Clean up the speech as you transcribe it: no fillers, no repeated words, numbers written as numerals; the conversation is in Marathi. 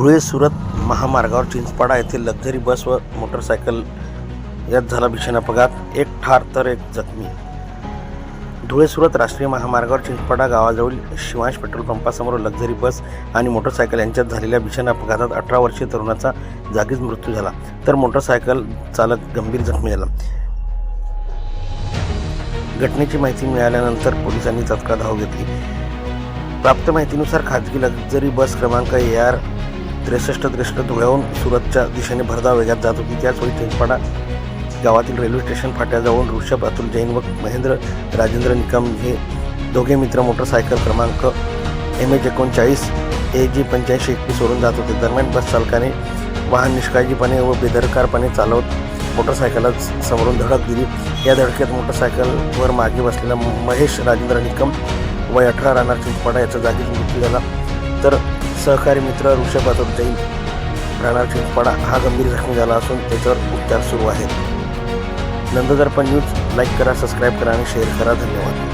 धुळे सुरत महामार्गावर चिंचपाडा येथील लक्झरी बस व मोटरसायकल यात झाला भीषण अपघात, एक ठार तर एक जखमी। धुळे सुरत राष्ट्रीय महामार्गावर चिंचपाडा गावाजवळील शिवांश पेट्रोल पंपासमोर लक्झरी बस आणि मोटरसायकल यांच्यात झालेल्या भीषण अपघातात 18 वर्षीय तरुणाचा जागीच मृत्यू झाला, तर मोटरसायकल चालक गंभीर जखमी झाला। घटनेची माहिती मिळाल्यानंतर पोलिसांनी तात्काळ धाव घेतली। प्राप्त माहितीनुसार खाजगी लक्झरी बस क्रमांक AR 6363 धुळ्याहून सुरतच्या दिशेने भरधाव वेगात जात होती। त्याचवेळी चिंचपाडा गावातील रेल्वे स्टेशन फाट्याजवळून ऋषभ अतुल जैन व महेंद्र राजेंद्र निकम हे दोघे मित्र मोटरसायकल क्रमांक MH39 AG 8521 वरून जात होते। दरम्यान बस चालकाने वाहन निष्काळजीपणे व बेदरकारपणे चालवत मोटरसायकलला समोरून धडक दिली। या धडकेत मोटरसायकलवर मागे बसलेला महेश राजेंद्र निकम वय 18 राहणार चिंचपाडा याचा जागीच मृत्यू झाला, तर सहकारी मित्र ऋषभ अतुल जैन राहणार चिंचपाडा हा गंभीर जखमी झाला असून त्याच्यावर उपचार सुरू आहेत। नंददर्पण न्यूज लाईक करा, सबस्क्राईब करा आणि शेअर करा। धन्यवाद।